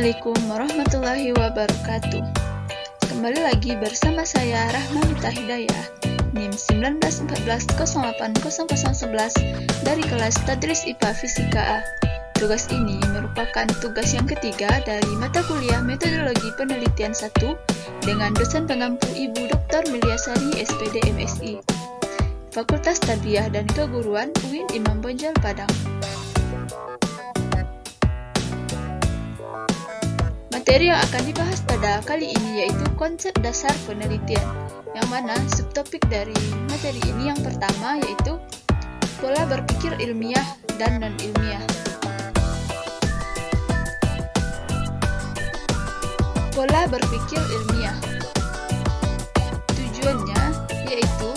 Assalamualaikum warahmatullahi wabarakatuh. Kembali lagi bersama saya Rahma Mita Hidayah, NIM 1914080011 dari kelas Tadris IPA Fisika A. Tugas ini merupakan tugas yang ketiga dari mata kuliah Metodologi Penelitian 1 dengan dosen pengampu Ibu Dr. Miliasari SPD MSI, Fakultas Tarbiyah dan Keguruan UIN Imam Bonjol Padang. Materi yang akan dibahas pada kali ini yaitu konsep dasar penelitian, yang mana subtopik dari materi ini yang pertama yaitu pola berpikir ilmiah dan non-ilmiah. Pola berpikir ilmiah tujuannya yaitu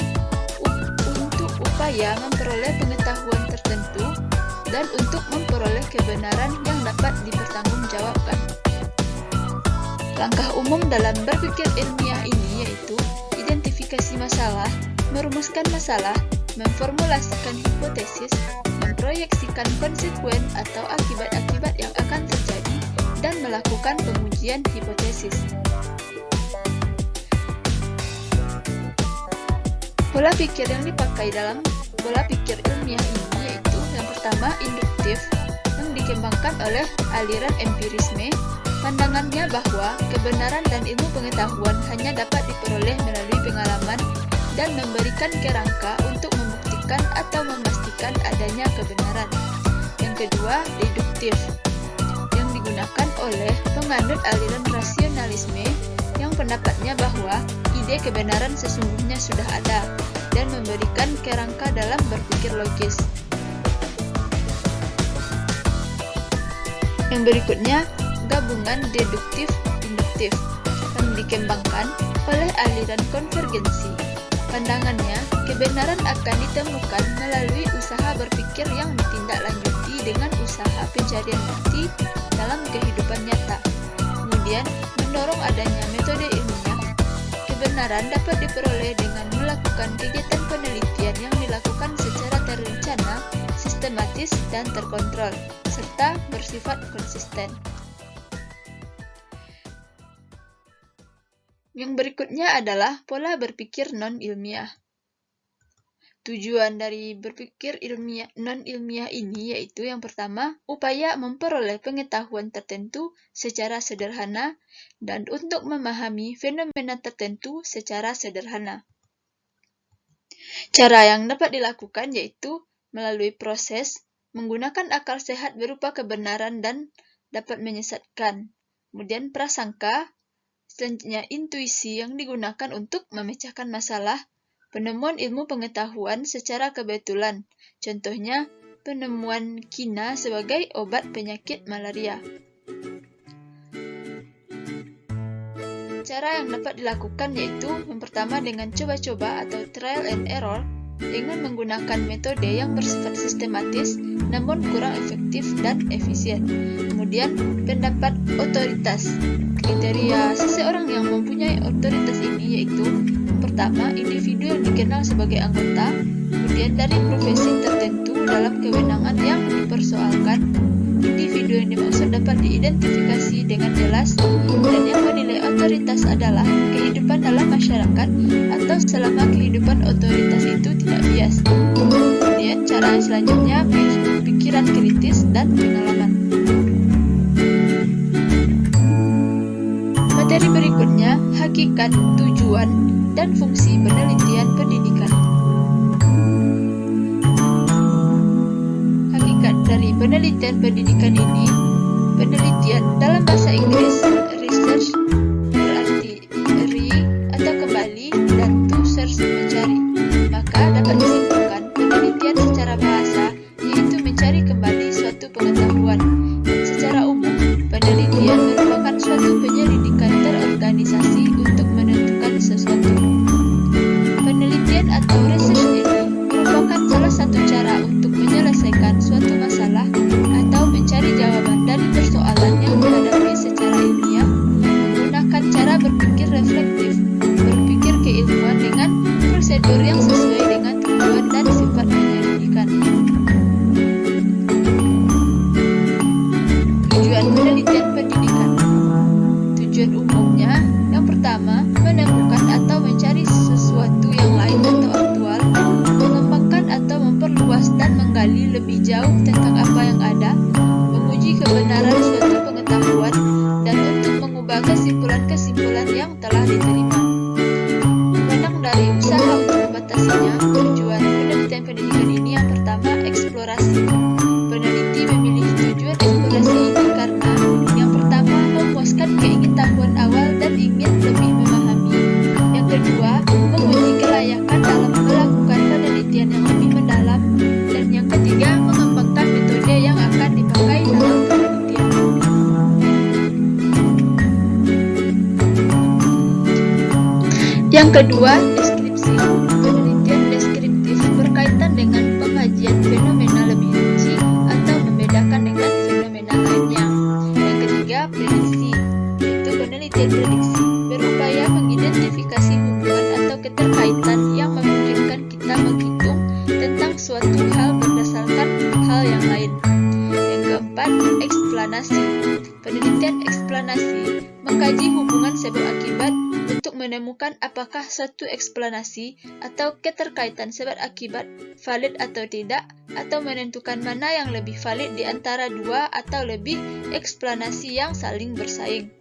untuk upaya memperoleh pengetahuan tertentu dan untuk memperoleh kebenaran yang dapat dipertanggungjawabkan. Langkah umum dalam berpikir ilmiah ini yaitu identifikasi masalah, merumuskan masalah, memformulasikan hipotesis, memproyeksikan konsekuen atau akibat-akibat yang akan terjadi, dan melakukan pengujian hipotesis. Pola pikir yang dipakai dalam pola pikir ilmiah ini yaitu yang pertama induktif, yang dikembangkan oleh aliran empirisme. Pandangannya bahwa kebenaran dan ilmu pengetahuan hanya dapat diperoleh melalui pengalaman dan memberikan kerangka untuk membuktikan atau memastikan adanya kebenaran. Yang kedua, deduktif, yang digunakan oleh penganut aliran rasionalisme yang pendapatnya bahwa ide kebenaran sesungguhnya sudah ada dan memberikan kerangka dalam berpikir logis. Yang berikutnya, gabungan deduktif-induktif yang dikembangkan oleh aliran konvergensi. Pandangannya, kebenaran akan ditemukan melalui usaha berpikir yang ditindaklanjuti dengan usaha pencarian bukti dalam kehidupan nyata. Kemudian, mendorong adanya metode ilmiah. Kebenaran dapat diperoleh dengan melakukan kegiatan penelitian yang dilakukan secara terencana, sistematis, dan terkontrol, serta bersifat konsisten. Yang berikutnya adalah pola berpikir non-ilmiah. Tujuan dari berpikir non-ilmiah ini yaitu yang pertama, upaya memperoleh pengetahuan tertentu secara sederhana dan untuk memahami fenomena tertentu secara sederhana. Cara yang dapat dilakukan yaitu melalui proses, menggunakan akal sehat berupa kebenaran dan dapat menyesatkan. Kemudian prasangka, selanjutnya intuisi yang digunakan untuk memecahkan masalah, penemuan ilmu pengetahuan secara kebetulan, contohnya penemuan kina sebagai obat penyakit malaria. Cara yang dapat dilakukan yaitu yang pertama dengan coba-coba atau trial and error dengan menggunakan metode yang bersifat sistematis namun kurang efektif dan efisien. Kemudian pendapat otoritas. Kriteria seseorang yang mempunyai otoritas ini yaitu yang pertama, individu yang dikenal sebagai anggota, kemudian dari profesi tertentu dalam kewenangan yang dipersoalkan. Individu yang dimaksud dapat diidentifikasi dengan jelas dan yang menilai otoritas adalah kehidupan dalam masyarakat atau selama kehidupan otoritas itu tidak bias. Kemudian cara selanjutnya pikiran kritis dan pengalaman. Materi berikutnya, hakikat, tujuan, dan fungsi penelitian pendidikan. Hakikat dari penelitian pendidikan ini, penelitian dalam bahasa Inggris, research, berarti re atau kembali, dan to search, mencari. Maka dapat disimpulkan penelitian secara bahasa, yaitu mencari kembali suatu pengetahuan. Secara umum, penelitian merupakan suatu penyelidikan terorganisasi untuk menentukan sesuatu. Penelitian atau research ini merupakan salah satu cara untuk menyelesaikan suatu masalah atau mencari jawaban dari persoalan yang dihadapi secara ilmiah menggunakan cara berpikir reflektif, berpikir keilmuan dengan prosedur yang sesuai dengan tujuan dan sifat penyelidikan. Tujuan penelitian pendidikan. Yang kedua, deskripsi. Penelitian deskriptif berkaitan dengan pengajian fenomena lebih rinci atau membedakan dengan fenomena lainnya. Yang ketiga, prediksi, yaitu penelitian prediksi berupaya mengidentifikasi hubungan atau keterkaitan yang memungkinkan kita menghitung tentang suatu hal berdasarkan hal yang lain. Yang keempat, eksplanasi. Penelitian eksplanasi mengkaji hubungan sebab akibat untuk menemukan apakah suatu eksplanasi atau keterkaitan sebab akibat valid atau tidak, atau menentukan mana yang lebih valid di antara dua atau lebih eksplanasi yang saling bersaing.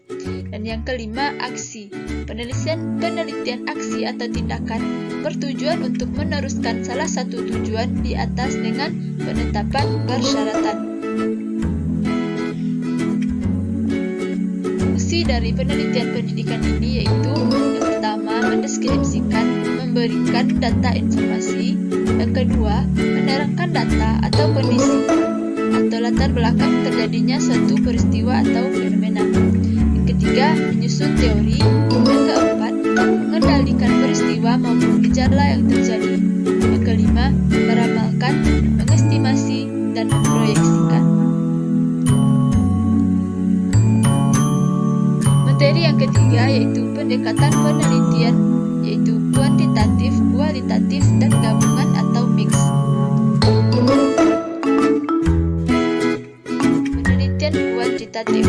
Dan yang kelima, aksi. Penelitian aksi atau tindakan bertujuan untuk meneruskan salah satu tujuan di atas dengan penetapan persyaratan. Fungsi dari penelitian pendidikan ini yaitu yang pertama, mendeskripsikan, memberikan data informasi. Yang kedua, menerangkan data atau kondisi atau latar belakang terjadinya suatu peristiwa atau fenomena. Yang ketiga, menyusun teori. Yang keempat, mengendalikan peristiwa maupun gejala yang terjadi. Yang kelima, meramalkan, mengestimasi, dan memproyeksikan. Materi yang ketiga yaitu pendekatan penelitian, yaitu kuantitatif, kualitatif, dan gabungan atau mix. Penelitian kuantitatif.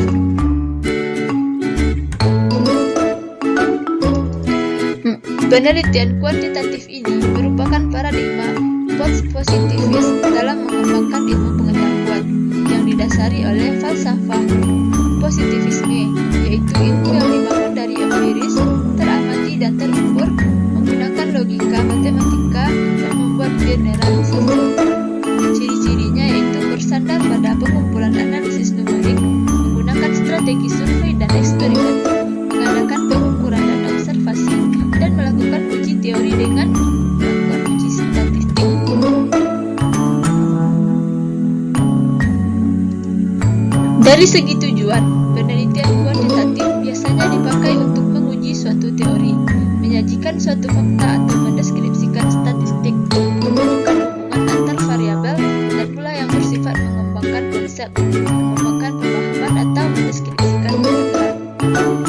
Penelitian kuantitatif ini merupakan paradigma positivis dalam mengembangkan ilmu pengetahuan yang didasari oleh falsafah positivisme, yaitu ilmu yang dibangun dari empiris, teramati dan terukur, menggunakan logika, matematika, dan membuat generalisasi. Ciri-cirinya yaitu bersandar pada pengumpulan analisis numerik, menggunakan strategi survei dan eksperimen, mengadakan pengukuran dan observasi, dan melakukan uji teori dengan melakukan uji statistik. Dari segi tujuan, penelitian kuantitatif biasanya dipakai untuk menguji suatu teori, menyajikan suatu fakta atau mendeskripsikan statistik, menemukan hubungan antar variabel, dan pula yang bersifat mengembangkan konsep, mengembangkan pemahaman atau mendeskripsikan pengetahuan.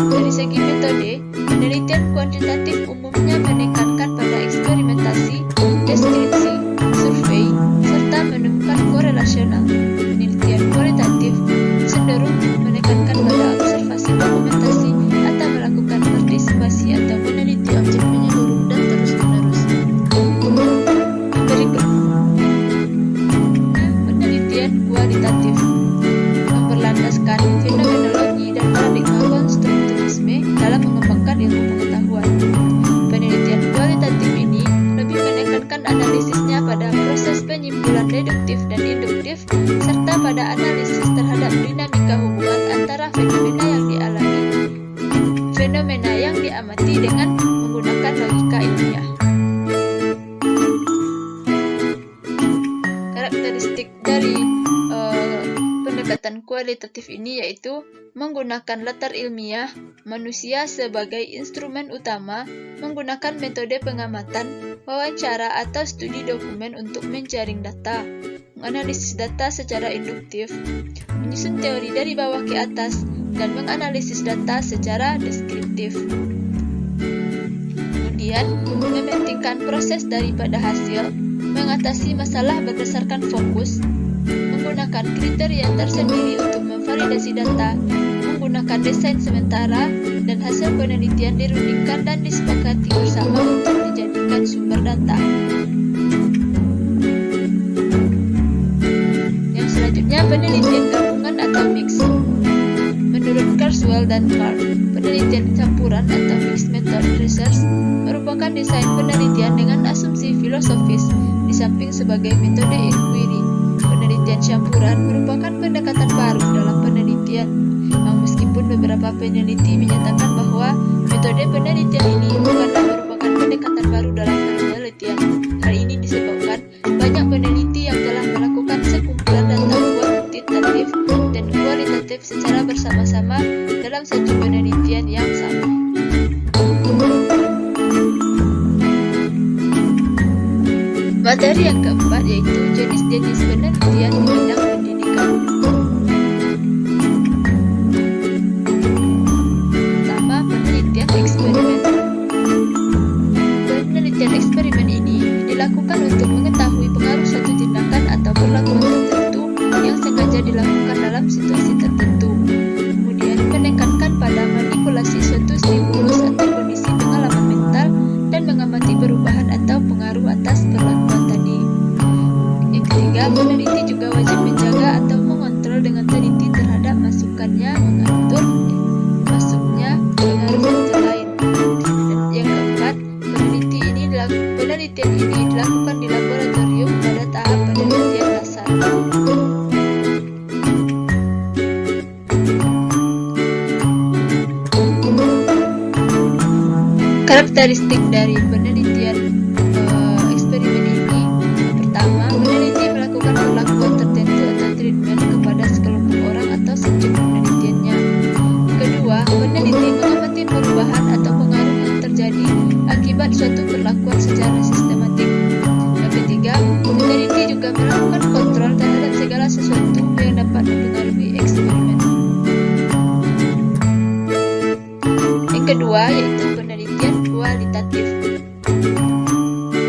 Dari segi metode, penelitian kuantitatif umumnya menekankan pada eksperimentasi, deskripsi, survei, serta menemukan korelasional. Penelitian kualitatif cenderung menekankan pada observasi dokumentasi atau melakukan partisipasi atau meneliti objek menyeluruh dan terus-menerus. Berikut penelitian kualitatif memperlandaskan fenomenologi dan paradigma konstruktivisme dalam mengembangkan ilmu pengetahuan. Penelitian kualitatif ini lebih menekankan analisisnya pada proses penyimpulan deduktif dan induktif, serta pada analisis terhadap dinamika hubungan antara fenomena yang diamati dengan menggunakan logika ilmiah. Karakteristik dari pendekatan kualitatif ini yaitu menggunakan latar ilmiah, manusia sebagai instrumen utama, menggunakan metode pengamatan, wawancara atau studi dokumen untuk menjaring data, menganalisis data secara induktif, menyusun teori dari bawah ke atas, dan menganalisis data secara deskriptif. Kemudian, mementingkan proses daripada hasil, mengatasi masalah berdasarkan fokus, menggunakan kriteria tersendiri untuk memvalidasi data, menggunakan desain sementara, dan hasil penelitian dirundingkan dan disepakati bersama untuk dijadikan sumber data. Yang selanjutnya, penelitian gabungan atau mix. Menurut Kurzweil dan Clark, penelitian campuran atau mixed method research merupakan desain penelitian dengan asumsi filosofis di samping sebagai metode inquiry. Penelitian campuran merupakan pendekatan baru dalam penelitian, yang meskipun beberapa peneliti menyatakan bahwa metode penelitian ini bukanlah merupakan pendekatan baru dalam penelitian. Hal ini disebabkan banyak peneliti yang telah melakukan sekumpulan data kuantitatif dan kualitatif secara bersama-sama dalam satu penelitian yang sama. Materi yang keempat yaitu jenis-jenis penelitian di bidang pendidikan. Pertama, penelitian eksperimen. Penelitian eksperimen ini dilakukan untuk mengetahui pengaruh suatu tindakan atau perlakuan tertentu yang sengaja dilakukan dalam situasi tertentu. Kemudian menekankan pada manipulasi suatu stimulus atau kondisi pengalaman mental dan mengamati perubahan atau pengaruh atas perlakuan tadi. Yang ketiga, peneliti juga wajib menjaga atau mengontrol dengan teliti terhadap masukannya, mengatur masuknya pengaruh faktor lain. Dan yang keempat, penelitian ini dilakukan di laboratorium pada tahap penelitian dasar. Karakteristik dari penelitian eksperimen ini. Yang pertama, peneliti melakukan perlakuan tertentu atau treatment kepada sekelompok orang atau subjek penelitiannya. Kedua, peneliti mengamati perubahan atau pengaruh yang terjadi akibat suatu perlakuan secara sistematik. Yang ketiga, peneliti juga melakukan kontrol terhadap segala sesuatu yang dapat mempengaruhi eksperimen. Yang kedua yaitu penelitian kualitatif.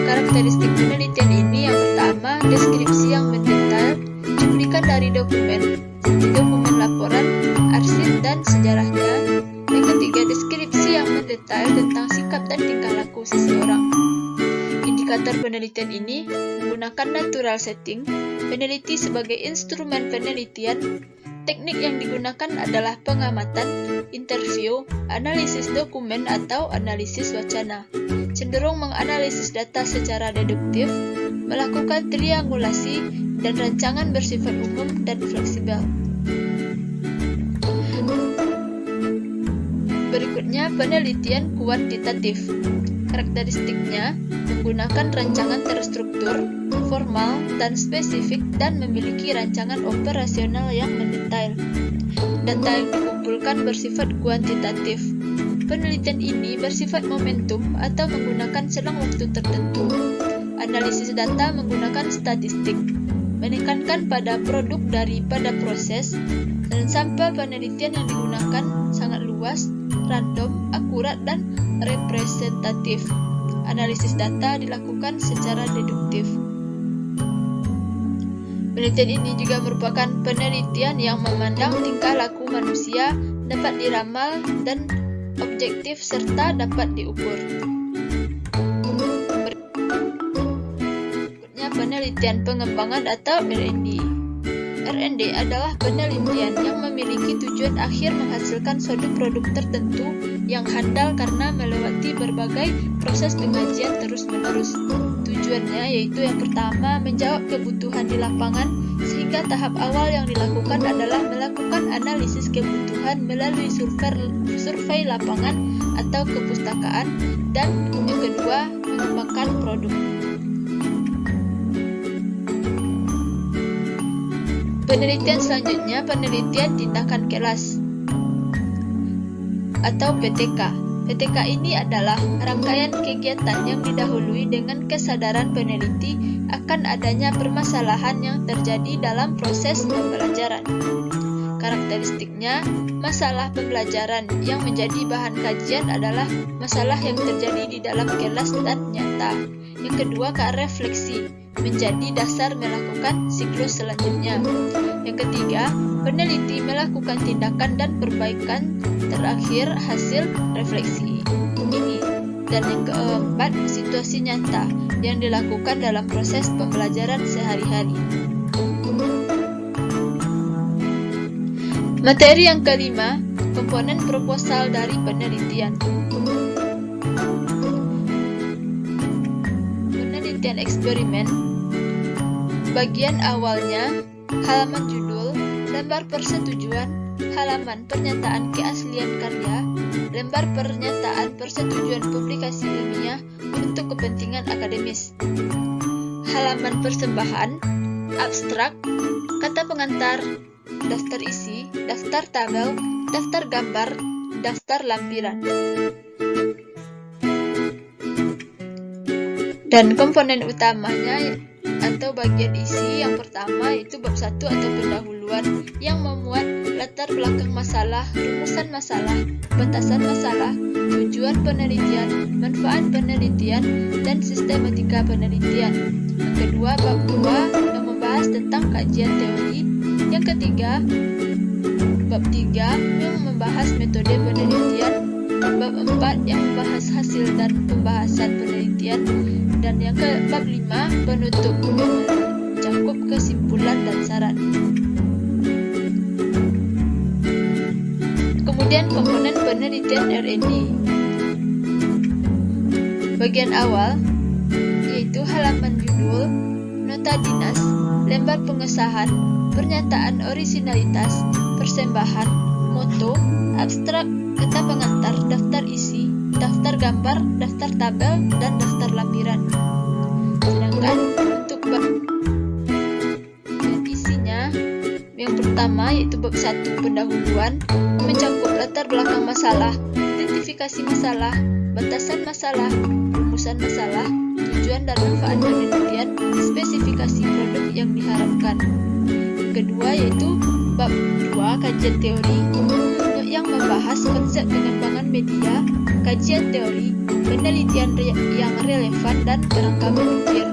Karakteristik penelitian ini yang pertama, deskripsi yang mendetail, cuplikan dari dokumen, seperti dokumen laporan, arsip, dan sejarahnya. Yang ketiga, deskripsi yang mendetail tentang sikap dan tingkah laku seseorang. Indikator penelitian ini menggunakan natural setting, peneliti sebagai instrumen penelitian. Teknik yang digunakan adalah pengamatan, interview, analisis dokumen atau analisis wacana. Cenderung menganalisis data secara deduktif, melakukan triangulasi, dan rancangan bersifat umum dan fleksibel. Berikutnya, penelitian kuantitatif. Karakteristiknya menggunakan rancangan terstruktur, formal, dan spesifik, dan memiliki rancangan operasional yang mendetail. Data yang dikumpulkan bersifat kuantitatif. Penelitian ini bersifat momentum atau menggunakan selang waktu tertentu. Analisis data menggunakan statistik, menekankan pada produk daripada proses, dan sampel penelitian yang digunakan sangat luas, random, akurat, dan representatif. Analisis data dilakukan secara deduktif. Penelitian ini juga merupakan penelitian yang memandang tingkah laku manusia, dapat diramal dan objektif serta dapat diukur. Berikutnya penelitian pengembangan atau R&D. R&D adalah penelitian yang memiliki tujuan akhir menghasilkan suatu produk tertentu yang handal karena melewati berbagai proses pengajian terus-menerus. Tujuannya yaitu yang pertama, menjawab kebutuhan di lapangan, sehingga tahap awal yang dilakukan adalah melakukan analisis kebutuhan melalui survei lapangan atau kepustakaan, dan yang kedua, mengembangkan produk. Penelitian selanjutnya, penelitian tindakan kelas atau PTK. PTK ini adalah rangkaian kegiatan yang didahului dengan kesadaran peneliti akan adanya permasalahan yang terjadi dalam proses pembelajaran. Karakteristiknya, masalah pembelajaran yang menjadi bahan kajian adalah masalah yang terjadi di dalam kelas dan nyata. Yang kedua, refleksi menjadi dasar melakukan siklus selanjutnya. Yang ketiga, peneliti melakukan tindakan dan perbaikan terakhir hasil refleksi ini. Dan yang keempat, situasi nyata yang dilakukan dalam proses pembelajaran sehari-hari. Materi yang kelima, komponen proposal dari penelitian. Penelitian eksperimen. Bagian awalnya, halaman judul, lembar persetujuan, halaman pernyataan keaslian karya, lembar pernyataan persetujuan publikasi ilmiah untuk kepentingan akademis, halaman persembahan, abstrak, kata pengantar, daftar isi, daftar tabel, daftar gambar, daftar lampiran. Dan komponen utamanya atau bagian isi yang pertama yaitu bab 1 atau pendahuluan yang memuat latar belakang masalah, rumusan masalah, batasan masalah, tujuan penelitian, manfaat penelitian, dan sistematika penelitian. Yang kedua, bab 2 yang membahas tentang kajian teori. Yang ketiga, bab 3 yang membahas metode penelitian. Bab 4 yang membahas hasil dan pembahasan penelitian. Dan yang ke bab 5 penutup yang mencakup kesimpulan dan saran. Kemudian komponen penelitian R&D. Bagian awal yaitu halaman judul, nota dinas, lembar pengesahan, pernyataan orisinalitas, persembahan, moto, abstrak, kata pengantar, daftar isi, daftar gambar, daftar tabel, dan daftar lampiran. Sedangkan untuk bab isinya, yang pertama yaitu bab 1 pendahuluan, mencakup latar belakang masalah, identifikasi masalah, batasan masalah, rumusan masalah, tujuan dan manfaat penelitian, spesifikasi produk yang diharapkan. Kedua yaitu bab 2 kajian teori yang membahas konsep pengembangan media, kajian teori, penelitian yang relevan dan kerangka berpikir.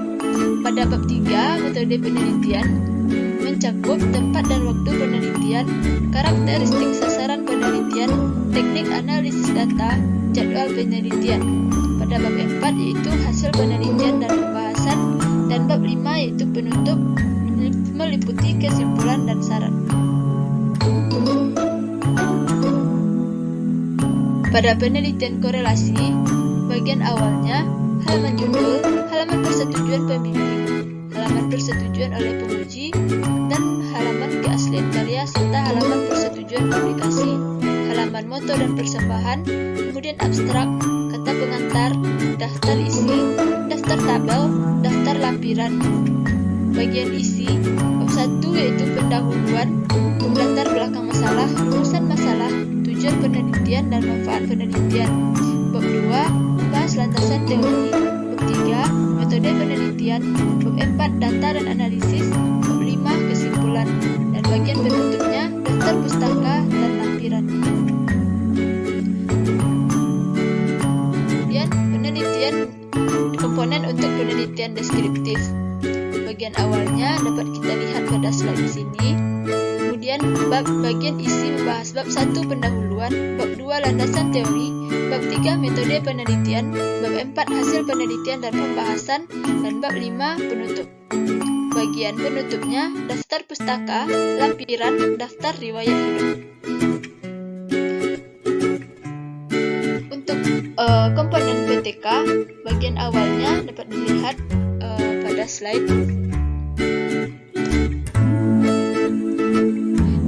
Pada bab 3 metode penelitian mencakup tempat dan waktu penelitian, karakteristik sasaran penelitian, teknik analisis data, jadwal penelitian. Pada bab 4 yaitu hasil penelitian dan pembahasan, dan bab 5 yaitu penutup meliputi kesimpulan dan saran. Pada penelitian korelasi, bagian awalnya halaman judul, halaman persetujuan pembimbing, halaman persetujuan oleh penguji, dan halaman keaslian karya serta halaman persetujuan publikasi, halaman moto dan persembahan, kemudian abstrak, kata pengantar, daftar isi, daftar tabel, daftar lampiran. Bagian isi, bab 1 yaitu pendahuluan, latar belakang masalah, rumusan masalah, tujuan penelitian dan manfaat penelitian. Bab 2 membahas landasan teori. Bab 3 metode penelitian. Bab 4 data dan analisis. Bab 5 kesimpulan. Dan bagian penutupnya daftar pustaka dan lampiran. Kemudian penelitian komponen untuk penelitian deskriptif. Bagian awalnya dapat kita lihat pada slide di sini. Kemudian bagian isi membahas bab 1 pendahuluan, bab 2 landasan teori, bab 3 metode penelitian, bab 4 hasil penelitian dan pembahasan, dan bab 5 penutup. Bagian penutupnya daftar pustaka, lampiran, daftar riwayat hidup. Untuk komponen PTK, bagian awalnya dapat dilihat pada slide.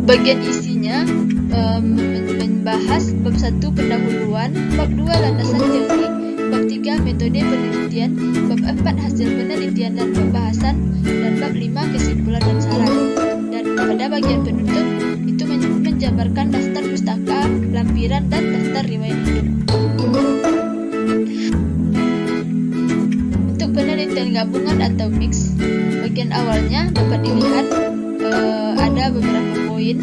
Bagian isinya membahas bab 1 pendahuluan, bab 2 landasan teori, bab 3 metode penelitian, bab 4 hasil penelitian dan pembahasan, dan bab 5 kesimpulan dan saran. Dan pada bagian penutup itu menjabarkan daftar pustaka, lampiran, dan daftar riwayat hidup. Untuk penelitian gabungan atau mix, bagian awalnya dapat dilihat ada beberapa poin.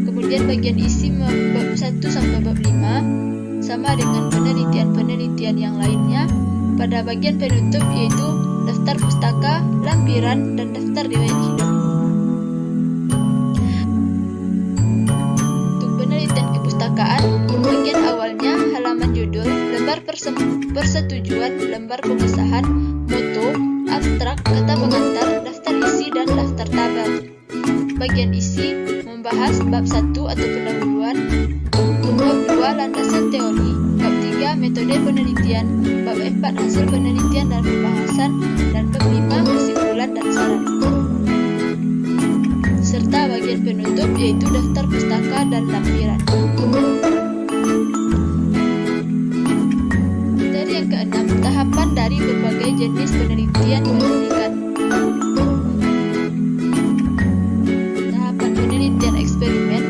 Kemudian bagian isi bab 1 sampai bab 5 sama dengan penelitian-penelitian yang lainnya. Pada bagian penutup yaitu daftar pustaka, lampiran, dan daftar riwayat hidup. Untuk penelitian kepustakaan, bagian awalnya halaman judul, lembar persetujuan, lembar pengesahan, moto, abstrak, kata pengantar, daftar isi, dan daftar tabel. Bagian isi membahas bab 1 atau pendahuluan, bab 2 landasan teori, bab 3 metode penelitian, bab 4 hasil penelitian dan pembahasan, dan bab 5 kesimpulan dan saran. Serta bagian penutup yaitu daftar pustaka dan lampiran. Dari yang keenam, tahapan dari berbagai jenis penelitian pendidikan. Eksperimen.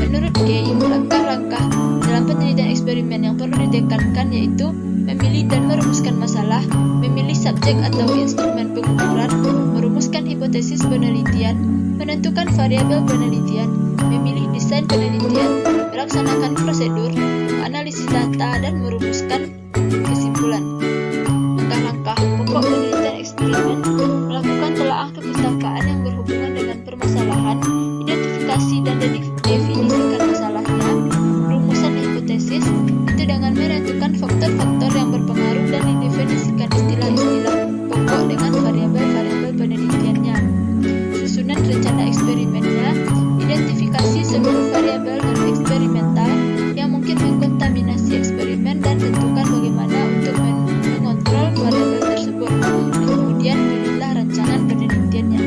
Menurut GEI, langkah-langkah dalam penelitian eksperimen yang perlu ditekankan yaitu memilih dan merumuskan masalah, memilih subjek atau instrumen pengukuran, merumuskan hipotesis penelitian, menentukan variabel penelitian, memilih desain penelitian, melaksanakan prosedur, menganalisis data, dan merumuskan kesimpulan. Langkah-langkah pokok penelitian eksperimen: melakukan telaah kepustakaan yang berhubungan dengan permasalahan, identifikasi dan definisikan masalahnya, rumusan hipotesis, itu dengan menentukan faktor-faktor yang berpengaruh dan didefinisikan istilah-istilah pokok dengan variabel-variabel penelitiannya, susunan rencana eksperimennya, identifikasi seluruh variabel dan eksperimental yang mungkin mengkontaminasi eksperimen dan tentukan bagaimana untuk mengontrol variabel tersebut, dan kemudian pilihlah rancangan penelitiannya.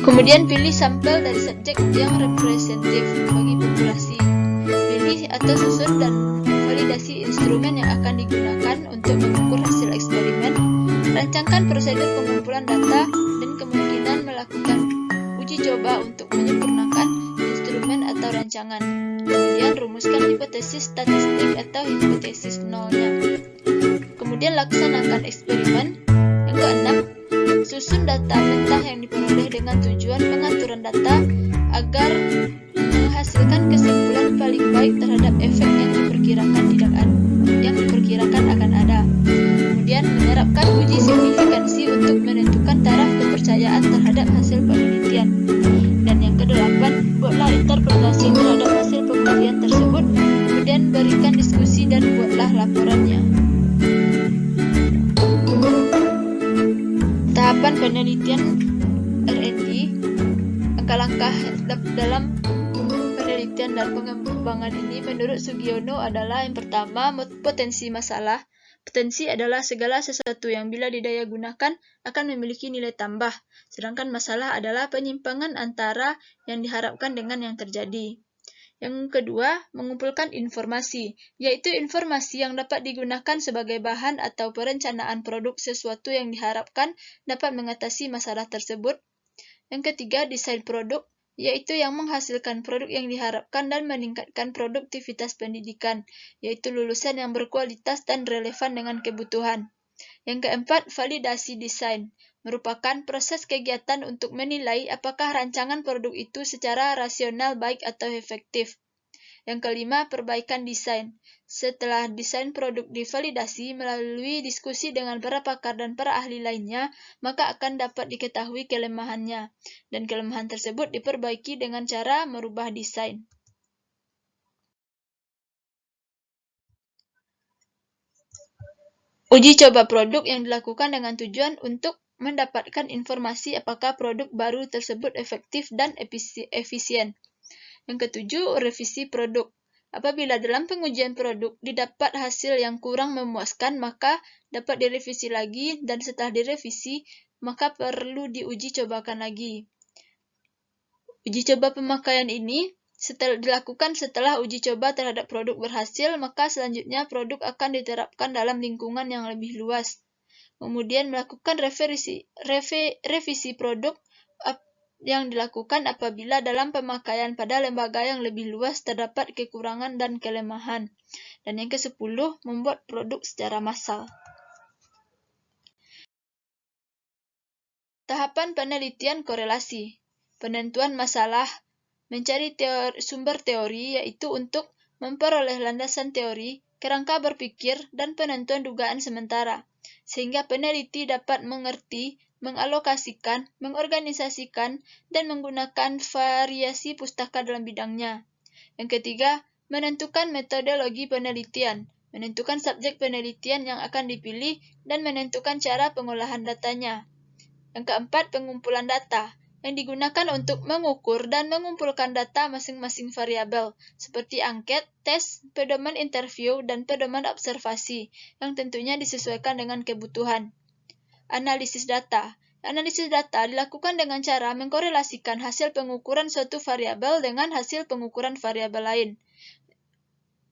Kemudian pilih sampel dari subjek yang representatif bagi populasi. Pilih atau susun dan validasi instrumen yang akan digunakan untuk mengukur hasil eksperimen. Rancangkan prosedur pengumpulan data dan kemungkinan melakukan uji coba untuk menyempurnakan instrumen atau rancangan. Kemudian rumuskan hipotesis statistik atau hipotesis nolnya. Kemudian laksanakan eksperimen. Yang keenam, susun data mentah yang diperoleh dengan tujuan pengaturan data agar menghasilkan kesimpulan paling baik terhadap efek yang diperkirakan akan ada. Kemudian menerapkan uji signifikansi untuk menentukan taraf kepercayaan terhadap hasil penelitian. Dan yang kedelapan, buatlah interpretasi terhadap hasil penelitian tersebut, kemudian berikan diskusi dan buatlah laporannya. Tahapan penelitian R&D. Langkah-langkah dalam penelitian dan pengembangan ini menurut Sugiono adalah: yang pertama, potensi masalah. Potensi adalah segala sesuatu yang bila didaya gunakan akan memiliki nilai tambah, sedangkan masalah adalah penyimpangan antara yang diharapkan dengan yang terjadi. Yang kedua, mengumpulkan informasi, yaitu informasi yang dapat digunakan sebagai bahan atau perencanaan produk sesuatu yang diharapkan dapat mengatasi masalah tersebut. Yang ketiga, desain produk, yaitu yang menghasilkan produk yang diharapkan dan meningkatkan produktivitas pendidikan, yaitu lulusan yang berkualitas dan relevan dengan kebutuhan. Yang keempat, validasi desain, merupakan proses kegiatan untuk menilai apakah rancangan produk itu secara rasional baik atau efektif. Yang kelima, perbaikan desain. Setelah desain produk divalidasi melalui diskusi dengan para pakar dan para ahli lainnya, maka akan dapat diketahui kelemahannya, dan kelemahan tersebut diperbaiki dengan cara merubah desain. Uji coba produk yang dilakukan dengan tujuan untuk mendapatkan informasi apakah produk baru tersebut efektif dan efisien. Yang ketujuh, revisi produk. Apabila dalam pengujian produk didapat hasil yang kurang memuaskan, maka dapat direvisi lagi, dan setelah direvisi, maka perlu diuji cobakan lagi. Uji coba pemakaian ini dilakukan setelah uji coba terhadap produk berhasil, maka selanjutnya produk akan diterapkan dalam lingkungan yang lebih luas. Kemudian melakukan revisi produk yang dilakukan apabila dalam pemakaian pada lembaga yang lebih luas terdapat kekurangan dan kelemahan. Dan yang ke-10, membuat produk secara massal. Tahapan penelitian korelasi. Penentuan masalah. Mencari sumber teori, yaitu untuk memperoleh landasan teori, kerangka berpikir, dan penentuan dugaan sementara, sehingga peneliti dapat mengerti, mengalokasikan, mengorganisasikan, dan menggunakan variasi pustaka dalam bidangnya. Yang ketiga, menentukan metodologi penelitian, menentukan subjek penelitian yang akan dipilih, dan menentukan cara pengolahan datanya. Yang keempat, pengumpulan data, yang digunakan untuk mengukur dan mengumpulkan data masing-masing variabel, seperti angket, tes, pedoman interview, dan pedoman observasi, yang tentunya disesuaikan dengan kebutuhan. Analisis data. Analisis data dilakukan dengan cara mengkorelasikan hasil pengukuran suatu variabel dengan hasil pengukuran variabel lain.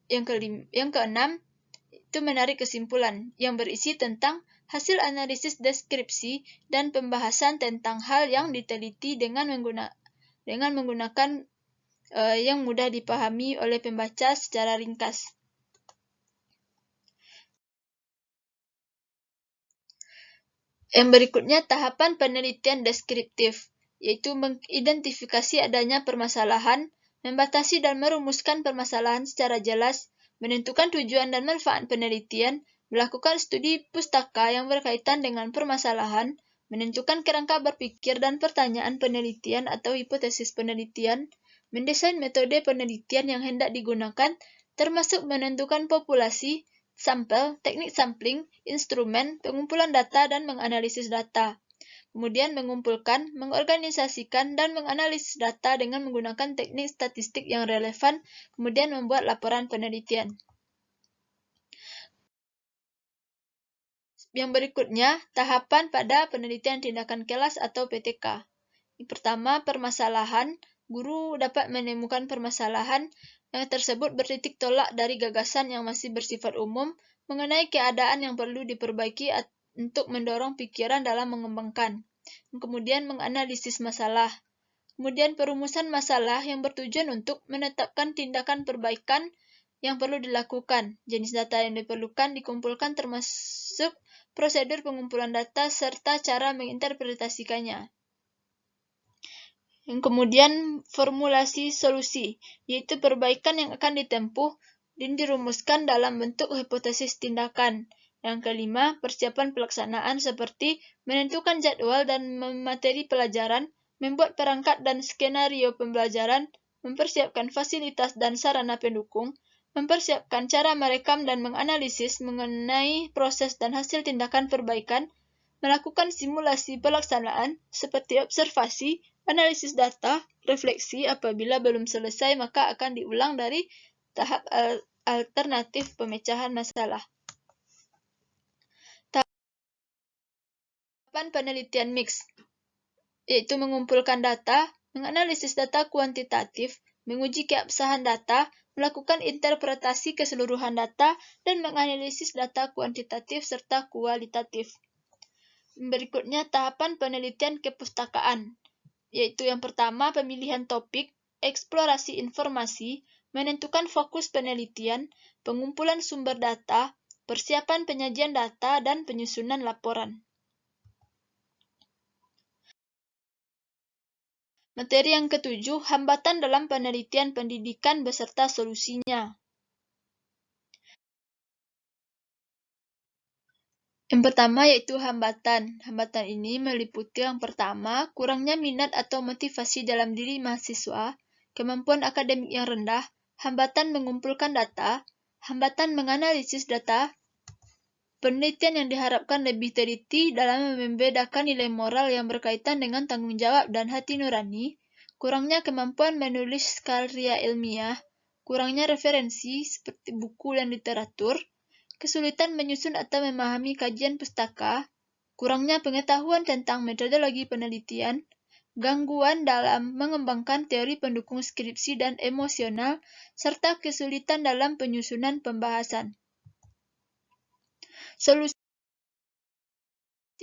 Yang keenam, itu menarik kesimpulan, yang berisi tentang hasil analisis deskripsi dan pembahasan tentang hal yang diteliti dengan menggunakan yang mudah dipahami oleh pembaca secara ringkas. Yang berikutnya tahapan penelitian deskriptif, yaitu mengidentifikasi adanya permasalahan, membatasi dan merumuskan permasalahan secara jelas, menentukan tujuan dan manfaat penelitian, melakukan studi pustaka yang berkaitan dengan permasalahan, menentukan kerangka berpikir dan pertanyaan penelitian atau hipotesis penelitian, mendesain metode penelitian yang hendak digunakan, termasuk menentukan populasi, sampel, teknik sampling, instrumen, pengumpulan data, dan menganalisis data. Kemudian mengumpulkan, mengorganisasikan, dan menganalisis data dengan menggunakan teknik statistik yang relevan, kemudian membuat laporan penelitian. Yang berikutnya, tahapan pada penelitian tindakan kelas atau PTK. Yang pertama, permasalahan. Guru dapat menemukan permasalahan yang tersebut bertitik tolak dari gagasan yang masih bersifat umum mengenai keadaan yang perlu diperbaiki untuk mendorong pikiran dalam mengembangkan. Kemudian menganalisis masalah. Kemudian perumusan masalah yang bertujuan untuk menetapkan tindakan perbaikan yang perlu dilakukan. Jenis data yang diperlukan dikumpulkan termasuk prosedur pengumpulan data serta cara menginterpretasikannya. Yang kemudian formulasi solusi, yaitu perbaikan yang akan ditempuh dan dirumuskan dalam bentuk hipotesis tindakan. Yang kelima, persiapan pelaksanaan seperti menentukan jadwal dan materi pelajaran, membuat perangkat dan skenario pembelajaran, mempersiapkan fasilitas dan sarana pendukung, mempersiapkan cara merekam dan menganalisis mengenai proses dan hasil tindakan perbaikan, melakukan simulasi pelaksanaan seperti observasi, analisis data, refleksi. Apabila belum selesai, maka akan diulang dari tahap alternatif pemecahan masalah. Tahapan penelitian mix, yaitu mengumpulkan data, menganalisis data kuantitatif, menguji keabsahan data, melakukan interpretasi keseluruhan data, dan menganalisis data kuantitatif serta kualitatif. Berikutnya, tahapan penelitian kepustakaan, yaitu yang pertama pemilihan topik, eksplorasi informasi, menentukan fokus penelitian, pengumpulan sumber data, persiapan penyajian data, dan penyusunan laporan. Materi yang ketujuh, hambatan dalam penelitian pendidikan beserta solusinya. Yang pertama yaitu hambatan. Hambatan ini meliputi yang pertama, kurangnya minat atau motivasi dalam diri mahasiswa, kemampuan akademik yang rendah, hambatan mengumpulkan data, hambatan menganalisis data, penelitian yang diharapkan lebih teliti dalam membedakan nilai moral yang berkaitan dengan tanggung jawab dan hati nurani, kurangnya kemampuan menulis karya ilmiah, kurangnya referensi seperti buku dan literatur, kesulitan menyusun atau memahami kajian pustaka, kurangnya pengetahuan tentang metodologi penelitian, gangguan dalam mengembangkan teori pendukung skripsi dan emosional, serta kesulitan dalam penyusunan pembahasan. Solusi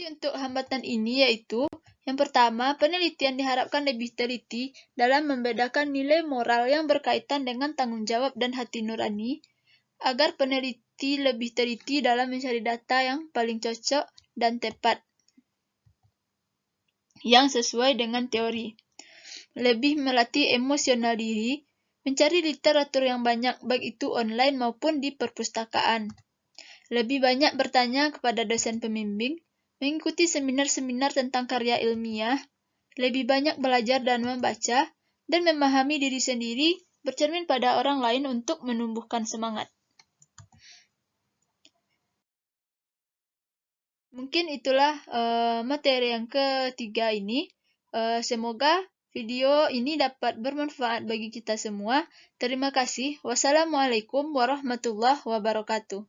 untuk hambatan ini yaitu, yang pertama, penelitian diharapkan lebih teliti dalam membedakan nilai moral yang berkaitan dengan tanggung jawab dan hati nurani, agar peneliti lebih teliti dalam mencari data yang paling cocok dan tepat, yang sesuai dengan teori. Lebih melatih emosional diri, mencari literatur yang banyak, baik itu online maupun di perpustakaan. Lebih banyak bertanya kepada dosen pembimbing, mengikuti seminar-seminar tentang karya ilmiah, lebih banyak belajar dan membaca, dan memahami diri sendiri, bercermin pada orang lain untuk menumbuhkan semangat. Mungkin itulah materi yang ketiga ini. Semoga video ini dapat bermanfaat bagi kita semua. Terima kasih. Wassalamualaikum warahmatullahi wabarakatuh.